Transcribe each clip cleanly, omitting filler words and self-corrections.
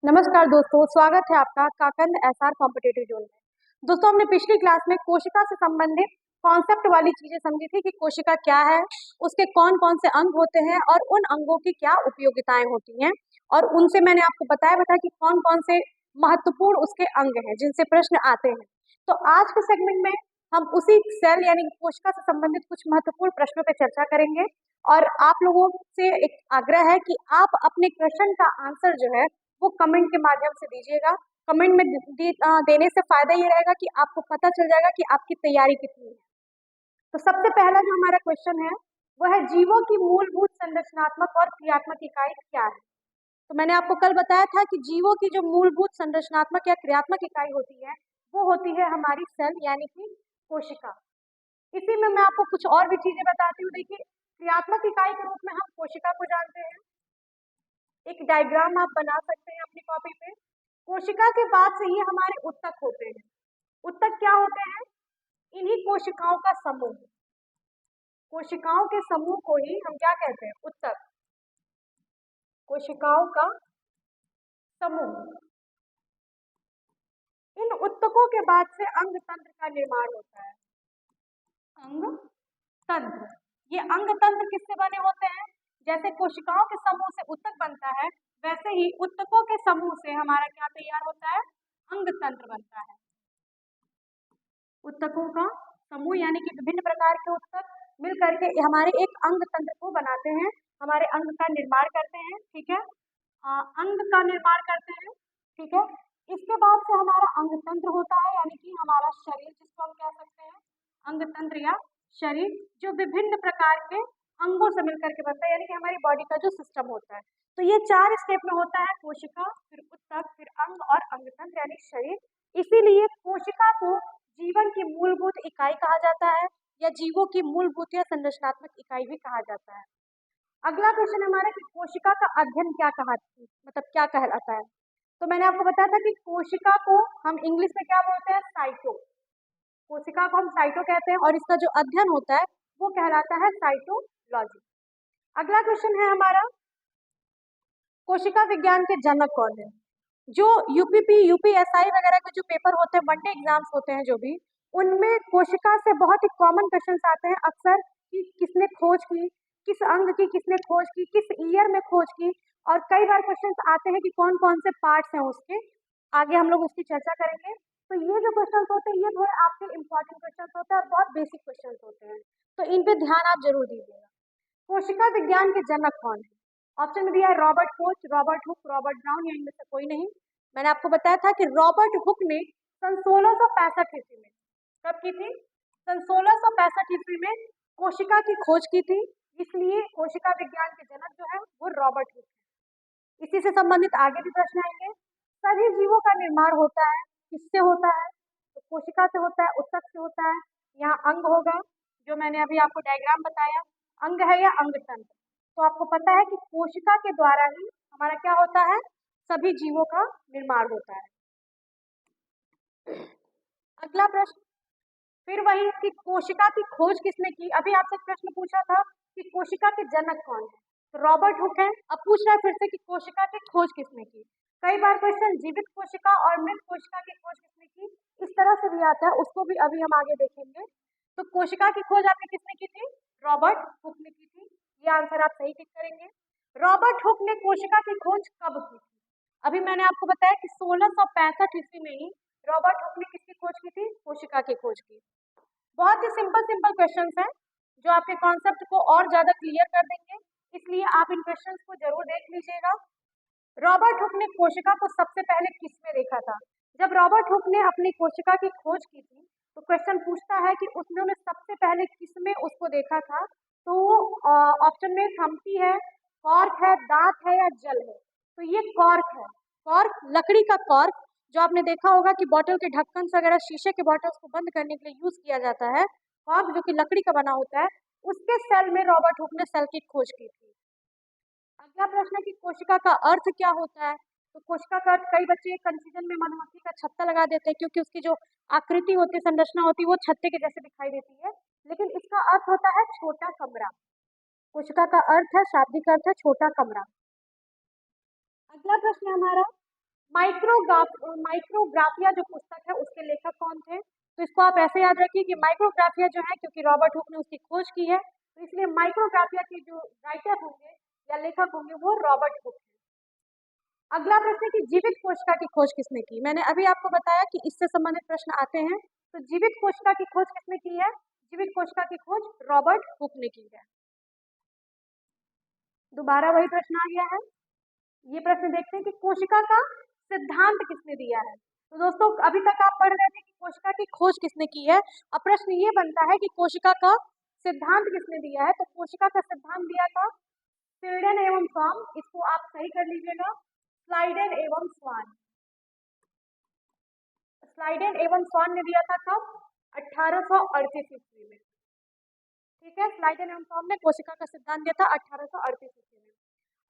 नमस्कार दोस्तों, स्वागत है आपका काकंद एसआर कॉम्पिटिटिव जोन में। दोस्तों, हमने पिछली क्लास में कोशिका से संबंधित कॉन्सेप्ट वाली चीजें समझी थी कि कोशिका क्या है, उसके कौन कौन से अंग होते हैं और उन अंगों की क्या उपयोगिताएं होती हैं, और उनसे मैंने आपको बताया था कि कौन कौन से महत्वपूर्ण उसके अंग हैं जिनसे प्रश्न आते हैं। तो आज के सेगमेंट में हम उसी सेल यानी कि कोशिका से संबंधित कुछ महत्वपूर्ण प्रश्नों पर चर्चा करेंगे, और आप लोगों से एक आग्रह है कि आप अपने क्वेश्चन का आंसर जो है वो कमेंट के माध्यम से दीजिएगा। कमेंट में देने से फायदा ये रहेगा कि आपको पता चल जाएगा कि आपकी तैयारी कितनी है। तो सबसे पहला जो हमारा क्वेश्चन है वो है, जीवों की मूलभूत संरचनात्मक और क्रियात्मक इकाई क्या है। तो मैंने आपको कल बताया था कि जीवों की जो मूलभूत संरचनात्मक या क्रियात्मक इकाई होती है वो होती है हमारी सेल यानी कि कोशिका। इसी में मैं आपको कुछ और भी चीजें बताती हूँ। देखिए, क्रियात्मक इकाई के रूप में हम कोशिका को जानते हैं। एक डायग्राम आप बना सकते हैं अपनी कॉपी पे। कोशिका के बाद से ये हमारे उत्तक होते हैं। उत्तक क्या होते हैं? इन्हीं कोशिकाओं का समूह। कोशिकाओं के समूह को ही हम क्या कहते हैं? उत्तक। कोशिकाओं का समूह। इन उत्तकों के बाद से अंग तंत्र का निर्माण होता है। अंग तंत्र। ये अंग तंत्र किससे बने होते हैं? जैसे कोशिकाओं के समूह से उत्तक बनता है, वैसे ही उत्तकों के समूह से हमारा क्या तैयार होता है? अंग तंत्र बनता है। उत्तकों का समूह यानी कि विभिन्न प्रकार के उत्तक मिल करके हमारे एक अंग तंत्र को बनाते हैं, हमारे अंग का निर्माण करते हैं। ठीक है, अंग का निर्माण करते हैं। ठीक है, इसके बाद से हमारा अंग तंत्र होता है यानी कि हमारा शरीर, जिसको हम कह सकते हैं अंग तंत्र या शरीर, जो विभिन्न प्रकार के अंगों से मिलकर के बनता है, यानी कि हमारी बॉडी का जो सिस्टम होता है। तो ये 4 स्टेप में होता है: कोशिका, फिर उत्तक, फिर अंग और अंग तंत्र यानी शरीर। इसीलिए कोशिका को जीवन की मूलभूत इकाई कहा जाता है, या जीवों की मूलभूत या संरचनात्मक इकाई भी कहा जाता है। अगला क्वेश्चन हमारा कि कोशिका का अध्ययन क्या कहलाता है। तो मैंने आपको बताया था कि कोशिका को हम इंग्लिश में क्या बोलते हैं? साइटो। कोशिका को हम साइटो कहते हैं, और इसका जो अध्ययन होता है वो कहलाता है साइटोलॉजी। अगला क्वेश्चन है हमारा, कोशिका विज्ञान के जनक कौन है? जो यूपीपी, यूपीएसआई वगैरह के जो पेपर होते हैं, वनडे एग्जाम्स होते हैं जो भी, उनमें कोशिका से बहुत ही कॉमन क्वेश्चंस आते हैं अक्सर कि किसने खोज की, किस अंग की किसने खोज की, किस ईयर में खोज की, और कई बार क्वेश्चंस आते हैं कि कौन कौन से पार्ट्स हैं उसके। आगे हम लोग उसकी चर्चा करेंगे। तो ये जो क्वेश्चंस होते हैं ये थोड़े आपके इंपॉर्टेंट क्वेश्चंस होते हैं और बहुत बेसिक क्वेश्चंस होते हैं, तो इन पे ध्यान आप जरूर दीजिएगा। कोशिका विज्ञान के जनक कौन है? ऑप्शन में दिया है Robert Koch, Robert Hooke, Robert brown, या इनमें से कोई नहीं। मैंने आपको बताया था कि रॉबर्ट हुक ने सन 1665 ईस्वी में, कब की थी? सन 1665 ईस्वी में कोशिका की खोज की थी, इसलिए कोशिका विज्ञान के जनक जो है वो रॉबर्ट हुक है। इसी से संबंधित आगे भी प्रश्न आएंगे। सभी जीवों का निर्माण होता है, किससे होता है? तो कोशिका से होता है, उत्तक से होता है। यहाँ अंग होगा, जो मैंने अभी आपको डायग्राम बताया, अंग है या अंग तंत्र। तो आपको पता है कि कोशिका के द्वारा ही हमारा क्या होता है? सभी जीवों का निर्माण होता है। अगला प्रश्न फिर वही कि कोशिका की खोज किसने की। अभी आपसे प्रश्न पूछा था कि कोशिका के जनक कौन है, तो रॉबर्ट हुक है। अब पूछ रहा है फिर से कि कोशिका की खोज किसने की। कई बार क्वेश्चन जीवित कोशिका और मृत कोशिका की खोज किसने की, इस तरह से भी आता है, उसको भी अभी हम आगे देखेंगे। तो कोशिका की खोज आपने किसने की थी? रॉबर्ट हुक ने की थी। ये आंसर आप सही टिक करेंगे। रॉबर्ट हुक ने कोशिका की खोज कब की थी? अभी मैंने आपको बताया कि 1665 ईस्वी में ही रॉबर्ट हुक ने किसकी खोज की थी? कोशिका की खोज की। बहुत ही सिंपल सिंपल क्वेश्चंस हैं जो आपके कॉन्सेप्ट को और ज्यादा क्लियर कर देंगे, इसलिए आप इन क्वेश्चंस को जरूर देख लीजिएगा। रॉबर्ट हुक ने कोशिका को सबसे पहले किस में देखा था? जब रॉबर्ट हुक ने अपनी कोशिका की खोज की थी तो क्वेश्चन पूछता है कि उसने सबसे पहले किस में उसको देखा था। तो ऑप्शन में थम्पी है, कॉर्क है, दांत है, या जल है। तो ये कॉर्क है। कॉर्क, लकड़ी का कॉर्क, जो आपने देखा होगा कि बॉटल के ढक्कन से वगैरह शीशे के बॉटल्स को बंद करने के लिए यूज किया जाता है, कॉर्क जो कि लकड़ी का बना होता है, उसके सेल में रॉबर्ट हुक ने सेल की खोज की थी। अगला प्रश्न है कि कोशिका का अर्थ क्या होता है। तो कोशिका का अर्थ, कई बच्चे कंफ्यूजन में मधुमक्खी का छत्ता लगा देते हैं क्योंकि उसकी जो आकृति होती है, संरचना होती है, वो छत्ते के जैसे दिखाई देती है, लेकिन इसका अर्थ होता है छोटा कमरा। कोशिका का अर्थ है, शाब्दिक अर्थ है छोटा कमरा। अगला प्रश्न है हमारा, माइक्रोग्राफिया जो पुस्तक है उसके लेखक कौन थे? तो इसको आप ऐसे याद रखिए कि माइक्रोग्राफिया जो है, क्योंकि रॉबर्ट हुक ने उसकी खोज की है, तो इसलिए माइक्रोग्राफिया के जो राइटर होंगे या लेखक होंगे वो रॉबर्ट हुक है। अगला प्रश्न है कि जीवित कोशिका की खोज किसने की? मैंने अभी आपको बताया कि इससे संबंधित प्रश्न आते हैं। तो जीवित कोशिका की खोज किसने की है? जीवित कोशिका की खोज रॉबर्ट हुक ने की है। दोबारा वही प्रश्न आ गया है। ये प्रश्न देखते हैं कि कोशिका का सिद्धांत किसने दिया है। तो दोस्तों अभी तक आप पढ़ रहे थे कि कोशिका की खोज किसने की है। अब प्रश्न ये बनता है कि कोशिका का सिद्धांत किसने दिया है। तो कोशिका का सिद्धांत दिया था स्वीडन एवं स्वान। इसको आप सही कर लीजिएगा, स्लाइडेन एवं स्वान। स्लाइडेन एवं स्वान ने दिया था कब? 1838 ईस्वी में। ठीक है, स्लाइडेन एवं स्वान ने कोशिका का सिद्धांत दिया था 1838 ईस्वी में।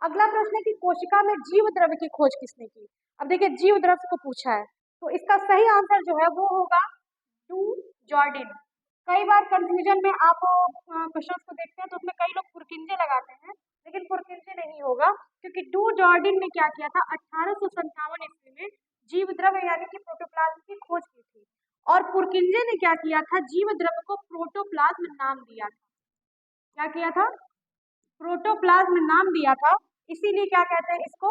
अगला प्रश्न है कि कोशिका में जीव द्रव्य की खोज किसने की। अब देखिए जीव द्रव्य को पूछा है, तो इसका सही आंसर जो है वो होगा डू जॉर्डिन। कई बार कंफ्यूजन में आप क्वेश्चंस को देखते हैं तो उसमें कई लोग पुरकिंजे लगाते हैं, लेकिन पुरकिंजे नहीं होगा, क्योंकि डू जॉर्डिन ने क्या किया था 1857 ईस्वी में जीव द्रव्य यानी कि प्रोटोप्लाज्म की खोज की थी। और पुरकिंजे ने क्या किया था? जीव द्रव्य को प्रोटोप्लाज्म नाम दिया था। क्या किया था? प्रोटोप्लाज्म नाम दिया था। इसीलिए क्या कहते हैं इसको?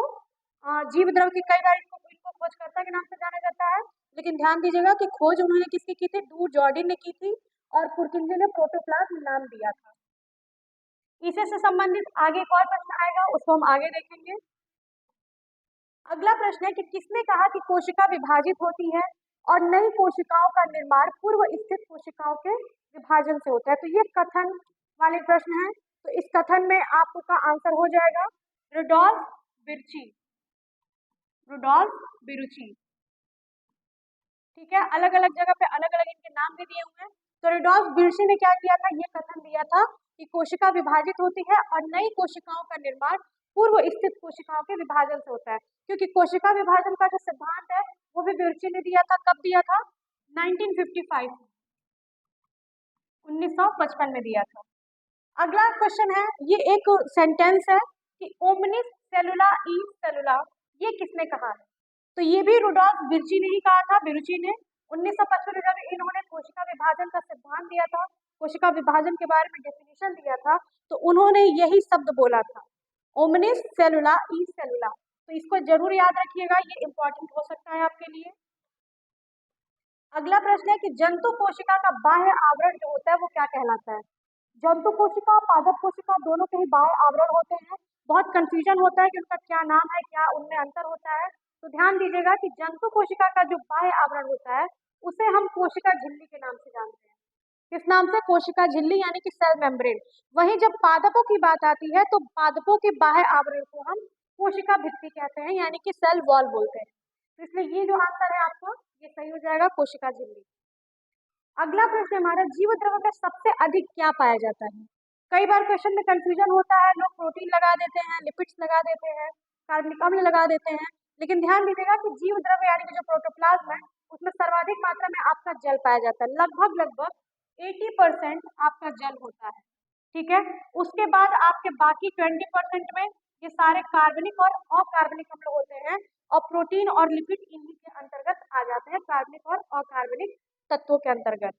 जीव द्रव्य की कई बार इनको खोजकर्ता के नाम से जाना जाता है। लेकिन ध्यान दीजिएगा कि खोज उन्होंने किसकी की थी? डू जॉर्डिन ने की थी, और पुरकिंजे ने प्रोटोप्लाज्म नाम दिया था। इसी से संबंधित आगे एक और प्रश्न आएगा, उसको हम आगे देखेंगे। अगला प्रश्न है कि किसने कहा कि कोशिका विभाजित होती है और नई कोशिकाओं का निर्माण पूर्व स्थित कोशिकाओं के विभाजन से होता है। तो ये कथन वाले प्रश्न है। तो इस कथन में आपका आंसर हो जाएगा रुडोल्फ विर्ची। रुडोल्फ विरुची। ठीक है, अलग अलग जगह पे अलग अलग इनके नाम भी दिए हुए हैं। तो रुडोल्फ विर्ची ने क्या किया था? ये कथन दिया था कि कोशिका विभाजित होती है और नई कोशिकाओं का निर्माण पूर्व स्थित कोशिकाओं के विभाजन से होता है। क्योंकि कोशिका विभाजन का जो सिद्धांत है वो भी विर्ची ने दिया था। कब दिया था? 1955 1955 में दिया था। अगला क्वेश्चन है, ये एक सेंटेंस है कि ओमनिस सेलुला ई सेलुला, ये किसने कहा है? तो ये भी रुडोल्फ विर्ची ने ही कहा था, विरुची ने। 1955 में जब इन्होंने कोशिका विभाजन का सिद्धांत दिया था, कोशिका विभाजन के बारे में डेफिनेशन दिया था, तो उन्होंने यही शब्द बोला था, ओमनिस सेलुला ई सेलुला। तो इसको जरूर याद रखिएगा, ये इंपॉर्टेंट हो सकता है आपके लिए। अगला प्रश्न है कि जंतु कोशिका का बाह्य आवरण जो होता है वो क्या कहलाता है? जंतु कोशिका और पादप कोशिका दोनों के ही बाह्य आवरण होते हैं। बहुत कंफ्यूजन होता है कि उनका क्या नाम है, क्या उनमें अंतर होता है। तो ध्यान दीजिएगा कि जंतु कोशिका का जो बाह्य आवरण होता है उसे हम कोशिका झिल्ली के नाम से जानते हैं। किस नाम से? कोशिका झिल्ली यानी कि सेल मेम्ब्रेन। वहीं जब पादपों की बात आती है तो पादपों के बाह्य आवरण को हम कोशिका भित्ति कहते हैं, यानी कि सेल वॉल बोलते हैं। तो इसलिए ये जो आंसर है आपका ये सही हो जाएगा, कोशिका झिल्ली। अगला प्रश्न हमारा, जीव द्रव्य में सबसे अधिक क्या पाया जाता है? कई बार क्वेश्चन में कंफ्यूजन होता है, लोग प्रोटीन लगा देते हैं, लिपिड्स लगा देते हैं, कार्बनिक अम्ल लगा देते हैं। लेकिन ध्यान दीजिएगा कि जीव द्रव्य यानी कि जो प्रोटोप्लाज्म है उसमें सर्वाधिक मात्रा में आपका जल पाया जाता है। लगभग लगभग 80% आपका जल होता है। ठीक है, उसके बाद आपके बाकी 20% में ये सारे कार्बनिक और अकार्बनिक अम्ल होते हैं, और प्रोटीन और लिपिड इन्हीं के अंतर्गत आ जाते हैं, कार्बनिक और अकार्बनिक तत्वों के अंतर्गत।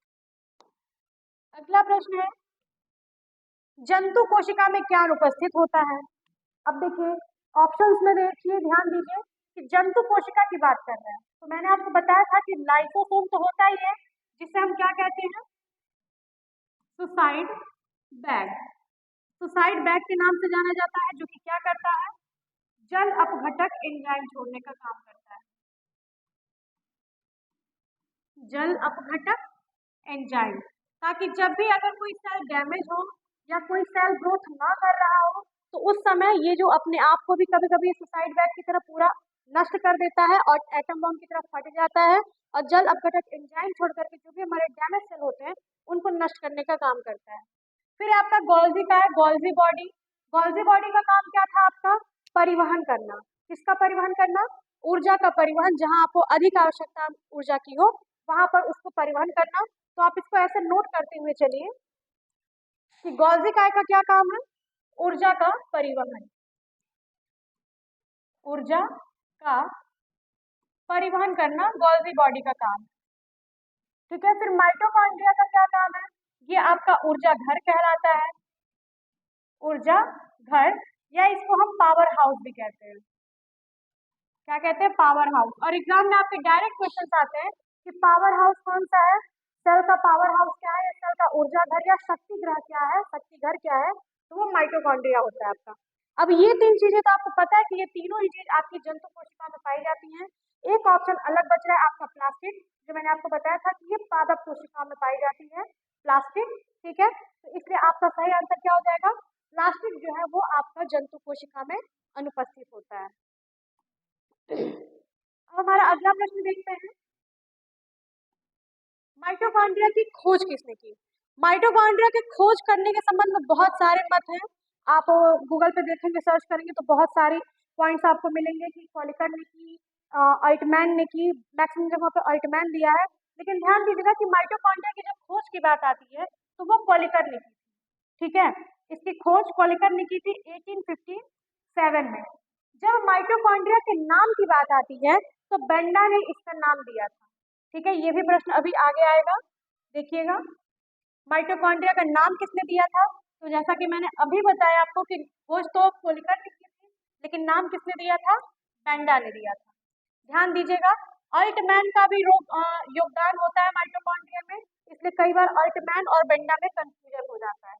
अगला प्रश्न है, जंतु कोशिका में क्या अनुपस्थित होता है? अब देखिए ऑप्शंस में देखिए, ध्यान दीजिए कि जंतु कोशिका की बात कर रहे हैं, तो मैंने आपको बताया था कि लाइसोसोम तो होता ही है, जिसे हम क्या कहते हैं? Suicide bag. सुसाइड बैग के नाम से जाना जाता है, जो कि क्या करता है? जल अपघटक एंजाइम छोड़ने का काम करता है। जल अपघटक एंजाइम, ताकि जब भी अगर कोई सेल डैमेज हो या कोई सेल ग्रोथ ना कर रहा हो तो उस समय ये जो अपने आप को भी कभी कभी सुसाइड बैग की तरह पूरा नष्ट कर देता है और एटम बम की तरह फट जाता है, और जल अपघटक एंजाइम छोड़ करके जो भी हमारे डैमेज सेल होते हैं उनको नष्ट करने का काम करता है। फिर आपका गोल्जी का है, गोल्जी बॉडी। गोल्जी बॉडी का काम क्या था आपका? परिवहन करना। किसका परिवहन करना? ऊर्जा का परिवहन। जहां आपको अधिक आवश्यकता ऊर्जा की हो वहां पर उसको परिवहन करना। तो आप इसको ऐसे नोट करते हुए चलिए कि गोल्जी काय का क्या काम है? ऊर्जा का परिवहन। ऊर्जा का परिवहन करना गोल्गी बॉडी का काम। ठीक है, फिर माइटोकॉन्ड्रिया का क्या काम है? ये आपका ऊर्जा घर कहलाता है, ऊर्जा घर, या इसको हम पावर हाउस भी कहते हैं। क्या कहते हैं? Power house. और एग्जाम में आपके डायरेक्ट क्वेश्चन आते हैं कि पावर हाउस कौन सा है, सेल का पावर हाउस क्या है, सेल का ऊर्जा घर या शक्ति ग्रह क्या है, शक्ति घर क्या है, तो वो माइटोकॉन्ड्रिया होता है आपका। अब ये तीन चीजें तो आपको पता है कि ये तीनों ही चीज आपकी जंतु कोशिका में पाई जाती हैं। एक ऑप्शन अलग बच रहा है आपका प्लास्टिड, जो मैंने आपको बताया था कि ये पादप कोशिका में पाई जाती है, प्लास्टिड। ठीक है, तो इसलिए आपका सही आंसर क्या हो जाएगा? प्लास्टिड जो है वो आपका जंतु कोशिका में अनुपस्थित होता है। अब हमारा अगला प्रश्न देखते हैं, माइटोकॉन्ड्रिया की खोज किसने की? माइटोकॉन्ड्रिया की खोज करने के संबंध में बहुत सारे मत हैं। आप गूगल पे देखेंगे, सर्च करेंगे तो बहुत सारी पॉइंट्स आपको मिलेंगे कि कॉलिकर ने की, ऑल्टमैन ने की, मैक्सिमम जगहों पे ऑल्टमैन दिया है। लेकिन ध्यान दीजिएगा कि माइटोकॉन्ड्रिया की जब खोज की बात आती है तो वो कॉलिकर ने की। ठीक है, इसकी खोज कॉलिकर ने की थी 1857 में। जब माइटोकॉन्ड्रिया के नाम की बात आती है तो बेंडा ने इसका नाम दिया था। ठीक है, ये भी प्रश्न अभी आगे आएगा, देखिएगा। माइटोकॉन्ड्रिया का नाम किसने दिया था? तो जैसा कि मैंने अभी बताया आपको कि खोज तो कोलिकर ने की थी, लेकिन नाम किसने दिया था? बेंडा ने दिया था। ध्यान दीजिएगा, ऑल्टमैन का भी योगदान होता है माइटोकॉन्ड्रिया में, इसलिए कई बार ऑल्टमैन और बेंडा में कंफ्यूजन हो जाता है।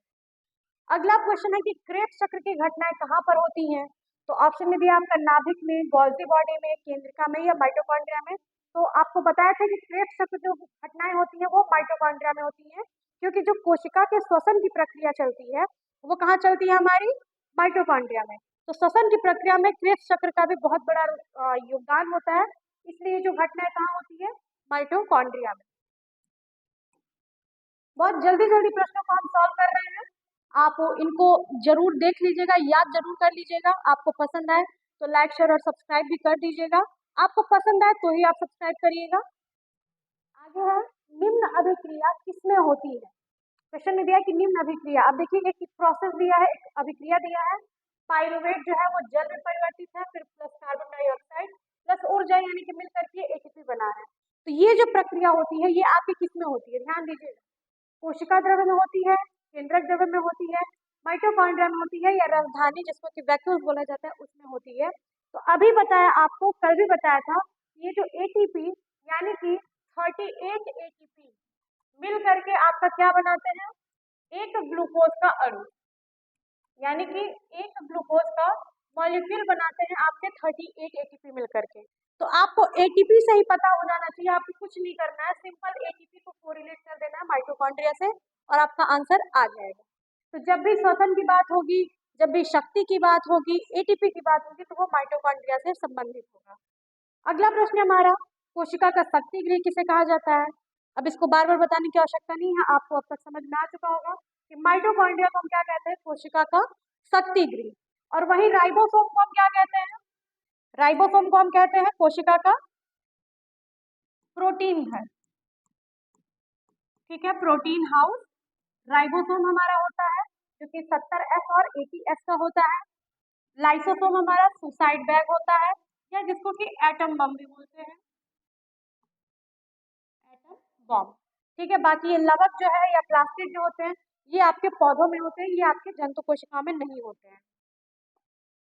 अगला क्वेश्चन है कि क्रेब्स चक्र की घटनाएं कहाँ पर होती हैं? तो ऑप्शन में दिया आपका नाभिक में, गोल्गी बॉडी में, केंद्रिका में या माइटोकॉन्ड्रिया में। तो आपको बताया था कि क्रेब्स चक्र जो घटनाएं होती हैं वो माइटोकॉन्ड्रिया में होती हैं, क्योंकि जो कोशिका के श्वसन की प्रक्रिया चलती है वो कहाँ चलती है? हमारी माइटोकॉन्ड्रिया में। तो श्वसन की प्रक्रिया में क्रेब्स चक्र का भी बहुत बड़ा योगदान होता है, इसलिए जो घटनाएं कहाँ होती है? माइटोकॉन्ड्रिया में। बहुत जल्दी जल्दी प्रश्नों को हम सॉल्व कर रहे हैं, आप इनको जरूर देख लीजिएगा, याद जरूर कर लीजिएगा। आपको पसंद आए तो लाइक शेयर और सब्सक्राइब भी कर दीजिएगा, आपको पसंद आए तो ही आप सब्सक्राइब करिएगा। आगे है, निम्न अभिक्रिया किसमें होती है? क्वेश्चन में दिया है कि निम्न अभिक्रिया। अब देखिए एक प्रोसेस दिया है, एक अभिक्रिया दिया है। पाइरुवेट जो है वो जल में परिवर्तित है, फिर प्लस कार्बन डाइऑक्साइड प्लस ऊर्जा यानी कि मिल करके एटीपी बना है। तो ये जो प्रक्रिया होती है ये आपकी किसमें होती है? ध्यान दीजिएगा, कोशिका द्रव्य में होती है, केंद्रक द्रव्य में होती है, माइटोकॉन्ड्रिया में होती है, या राजधानी जिसको कि वैक्यूल्स बोला जाता है उसमें होती है। तो अभी बताया आपको, कल भी बताया था, ये जो एटीपी यानी कि 38 एटीपी मिल करके आपका क्या बनाते हैं? एक ग्लूकोज का अणु, यानी कि एक ग्लूकोज का मॉलिक्यूल बनाते हैं आपके 38 एटीपी मिल करके। तो आपको एटीपी से ही पता हो जाना चाहिए, आपको कुछ नहीं करना है, सिंपल एटीपी को कोरिलेट कर देना है माइटोकॉन्ड्रिया से और आपका आंसर आ जाएगा। तो जब भी श्वसन की बात होगी, जब भी शक्ति की बात होगी, एटीपी की बात होगी, तो वो माइटोकॉन्ड्रिया से संबंधित होगा। अगला प्रश्न हमारा, कोशिका का शक्ति गृह किसे कहा जाता है? अब इसको बार बार बताने की आवश्यकता नहीं है, आपको अब तक समझ में आ चुका होगा कि माइटोकॉन्ड्रिया को हम क्या कहते हैं? कोशिका का शक्ति गृह। और वही राइबोसोम को हम क्या कहते हैं? राइबोसोम को हम कहते हैं कोशिका का प्रोटीन घर। ठीक है, प्रोटीन हाउस राइबोसोम हमारा होता है, जो कि 70S और 80S का होता है। लाइसोसोम हमारा सुसाइड बैग होता है, या जिसको कि एटम बम भी बोलते हैं, एटम बम। ठीक है, बाकी ये लवक जो है या प्लास्टिक जो होते हैं ये आपके पौधों में होते हैं, ये आपके जंतु कोशिका में नहीं होते हैं।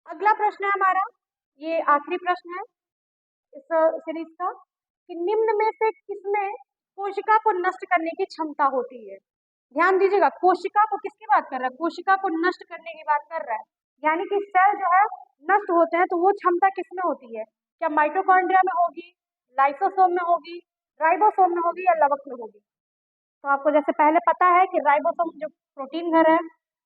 अगला प्रश्न है हमारा, ये आखिरी प्रश्न है इस सीरीज का, कि निम्न में से किसमें कोशिका को नष्ट करने की क्षमता होती है? ध्यान दीजिएगा, कोशिका को किसकी बात कर रहा है? कोशिका को नष्ट करने की बात कर रहा है, यानी कि सेल जो है नष्ट होते हैं, तो वो क्षमता किसमें होती है? क्या माइटोकॉन्ड्रिया में होगी, लाइसोसोम में होगी, राइबोसोम में होगी, या लवक में होगी? तो आपको जैसे पहले पता है कि राइबोसोम जो प्रोटीन घर है,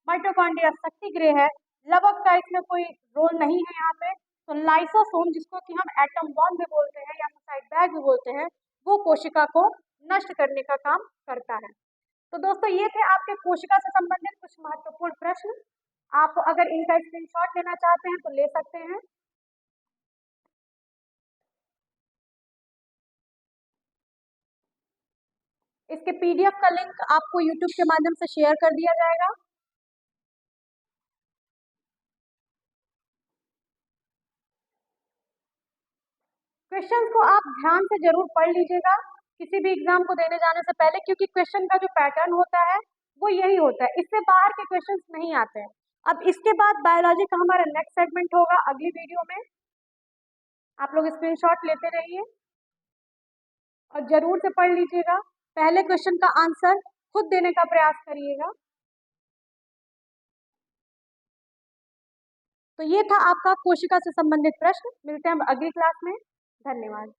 माइटोकॉन्ड्रिया शक्ति गृह है, लवक का इसमें कोई रोल नहीं है यहाँ पे। तो लाइसोसोम जिसको कि हम एटम बॉम्ब भी बोलते हैं या सुसाइड बैग भी बोलते हैं, वो कोशिका को नष्ट करने का काम करता है। तो दोस्तों ये थे आपके कोशिका से संबंधित कुछ महत्वपूर्ण प्रश्न। आप अगर इनका स्क्रीनशॉट लेना चाहते हैं तो ले सकते हैं। इसके पीडीएफ का लिंक आपको यूट्यूब के माध्यम से शेयर कर दिया जाएगा। क्वेश्चन को आप ध्यान से जरूर पढ़ लीजिएगा किसी भी एग्जाम को देने जाने से पहले, क्योंकि क्वेश्चन का जो पैटर्न होता है वो यही होता है, इससे बाहर के क्वेश्चंस नहीं आते हैं। अब इसके बाद बायोलॉजी का हमारा नेक्स्ट सेगमेंट होगा अगली वीडियो में। आप लोग स्क्रीनशॉट लेते रहिए और जरूर से पढ़ लीजिएगा। पहले क्वेश्चन का आंसर खुद देने का प्रयास करिएगा। तो ये था आपका कोशिका से संबंधित प्रश्न। मिलते हैं हम अगली क्लास में। धन्यवाद।